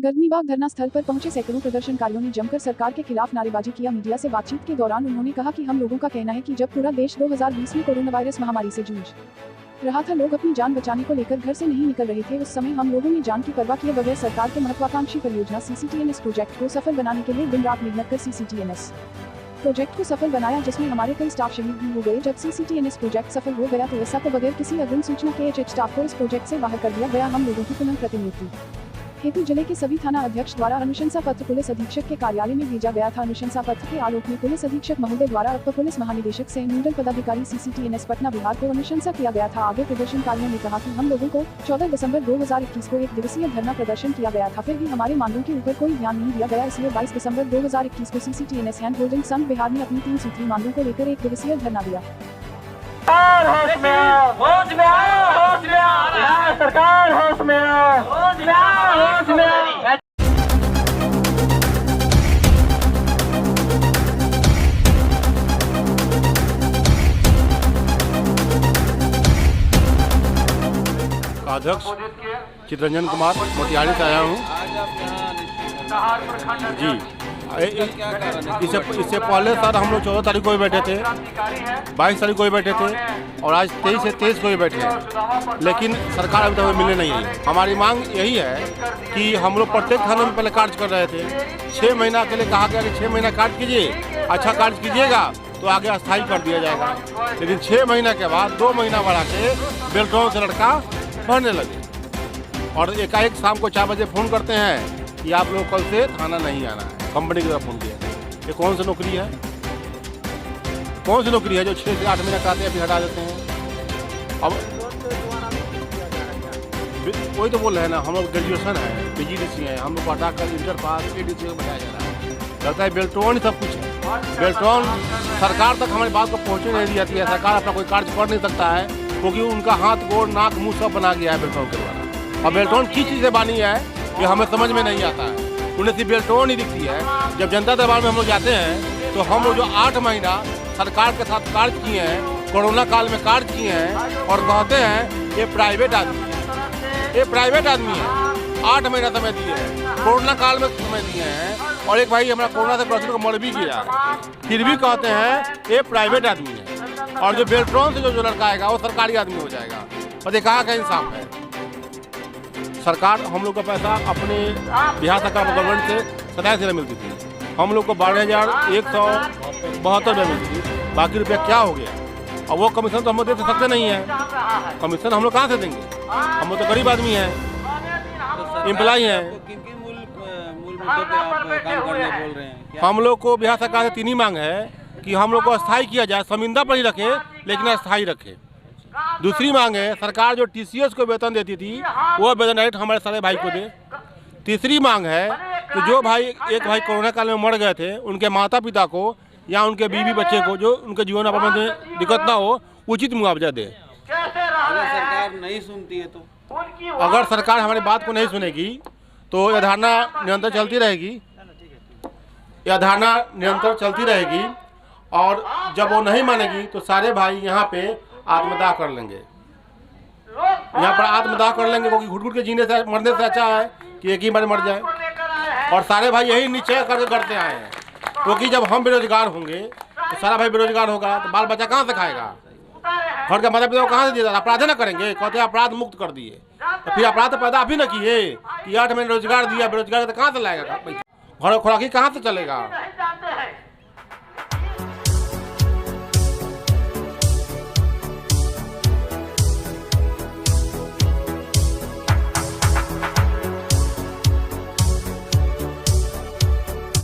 गर्दनीबाग धरना स्थल पर पहुंचे सैकड़ों प्रदर्शनकारियों ने जमकर सरकार के खिलाफ नारेबाजी किया। मीडिया से बातचीत के दौरान उन्होंने कहा कि हम लोगों का कहना है कि जब पूरा देश 2020 में कोरोना वायरस महामारी से जूझ रहा था, लोग अपनी जान बचाने को लेकर घर से नहीं निकल रहे थे। उस समय हम लोगों ने जान की परवाह किए बगैर सरकार के महत्वाकांक्षी परियोजना CCTNS प्रोजेक्ट को सफल बनाने के लिए दिन रात मेहनत कर CCTNS प्रोजेक्ट को सफल बनाया, जिसमें हमारे कई स्टाफ शहीद भी हो गए। जब CCTNS प्रोजेक्ट सफल हो गया तो ऐसा तो बगैर किसी अग्रिम सूचना के HH स्टाफ को इस प्रोजेक्ट से बाहर कर दिया गया। हम लोगों की पुनः प्रतिनियुक्ति हेतु जिले के सभी थाना अध्यक्ष द्वारा अनुशंसा पत्र पुलिस अधीक्षक के कार्यालय में भेजा गया था। अनुशंसा पत्र के आलोक में पुलिस अधीक्षक महोदय द्वारा अपर पुलिस महानिदेशक से नोडल पदाधिकारी CCTNS पटना बिहार को अनुशंसा किया गया था। आगे प्रदर्शनकारियों ने कहा कि हम लोगों को 14 दिसंबर 2021 को 1 दिवसीय धरना प्रदर्शन किया गया था, फिर भी हमारे मांगों के ऊपर कोई ध्यान नहीं दिया गया। इसलिए 22 दिसंबर 2021 को CCTNS हैंड होल्डिंग संघ बिहार ने अपनी 3 सूत्री मांगों को लेकर 1 दिवसीय धरना दिया। होश में आओ, होश में आओ, होश में आओ, सरकार होश में आओ, होश में आओ, होश में आओ। अध्यक्ष चितरंजन कुमार मोतिहारी से आया हूँ जी। इससे पहले सर हम लोग 14 तारीख को भी बैठे थे, 22 तारीख को भी बैठे थे और आज 23 से 23 को भी बैठे हैं, लेकिन सरकार अभी तक मिलने नहीं आई। हमारी मांग यही है कि हम लोग प्रत्येक थाने में पहले कार्य कर रहे थे। 6 महीना के लिए कहा गया कि 6 महीना कार्य कीजिए, अच्छा कार्य कीजिएगा तो आगे अस्थायी कर दिया जाएगा, लेकिन 6 महीना के बाद 2 महीना बढ़ा के बेल्टों से लड़का बढ़ने लगे और एकाएक शाम को 4 बजे फ़ोन करते हैं कि आप लोग कल से थाना नहीं आना है। कंपनी की तरफ फ़ोन किया। ये कौन सी नौकरी है, कौन सी नौकरी है जो 6 से 8 महीना कराते हैं फिर हटा देते हैं। अब वही तो बोल रहे हैं ना, हम लोग ग्रेजुएशन है, PGDC है, हम लोग को हटाकर इंटर पास ADC को बताया जा रहा है। लगता है बेल्टोन ही सब कुछ है। बेल्टोन सरकार तक हमारी बात को पहुँचने नहीं दी जाती है। सरकार अपना कोई कार्य कर नहीं सकता है क्योंकि उनका हाथ गोड़ नाक मुंह सब बना गया है बेल्टोन के द्वारा। और बेल्टोन किस चीज़ से बानी है ये हमें समझ में नहीं आता है। उन्हें सिर्फ बेल्टोन ही दिखती है। जब जनता दरबार में हम लोग जाते हैं तो हम लोग जो 8 महीना सरकार के साथ कार्य किए हैं, कोरोना काल में कार्य किए हैं और कहते हैं ये प्राइवेट आदमी है, ये प्राइवेट आदमी है। 8 महीना समय दिए हैं, कोरोना काल में समय दिए हैं और एक भाई हमारा कोरोना से ग्रसित को मर भी गया, फिर भी कहते हैं ये प्राइवेट आदमी है। और जो बेल्ट्रॉन से जो लड़का आएगा वो सरकारी आदमी हो जाएगा। और ये कहाँ का इंसाफ है। सरकार हम लोग का पैसा अपने बिहार सरकार गवर्नमेंट से 27 रुपये मिलती थी, हम लोग को 12,172 रुपये मिलती थी। बाकी रुपया क्या हो गया। और वो कमीशन तो हम लोग दे सकते नहीं है। कमीशन हम लोग कहाँ से देंगे, हम लोग तो गरीब आदमी हैं, एम्प्लॉय हैं। हम लोग को बिहार सरकार से 3 ही मांग है कि हम लोग को अस्थायी किया जाए, शर्मिंदा पर ही रखे लेकिन अस्थायी रखे। दूसरी मांग है सरकार जो TCS को वेतन देती थी वो वेतन डायरेक्ट हमारे सारे भाई को दे। तीसरी मांग है कि जो भाई एक भाई कोरोना काल में मर गए थे उनके माता पिता को या उनके बीवी बच्चे को जो उनके जीवन यापन में दिक्कत ना हो उचित मुआवजा दे। अगर सरकार नहीं सुनती है तो, अगर सरकार हमारी बात को नहीं सुनेगी तो यह धारणा निरंतर चलती रहेगी, यह धारणा निरंतर चलती रहेगी। और जब वो नहीं मानेगी तो सारे भाई यहाँ पे आत्मदाह कर लेंगे, यहाँ पर आत्मदाह कर लेंगे क्योंकि घुट घुट के जीने से मरने से अच्छा है कि एक ही बार मर जाए। और सारे भाई यही निश्चय करके करते आए हैं क्योंकि जब हम बेरोजगार होंगे तो सारा भाई बेरोजगार होगा तो बाल बच्चा कहाँ से खाएगा, घर के माता पिता को कहाँ से दिया। अपराध ना करेंगे, कहते अपराध मुक्त कर दिए तो फिर अपराध पैदा अभी ना किए कि 8 महीने रोजगार दिया, बेरोजगार तो कहाँ से लाएगा पैसा, घर खुराकी कहाँ से चलेगा।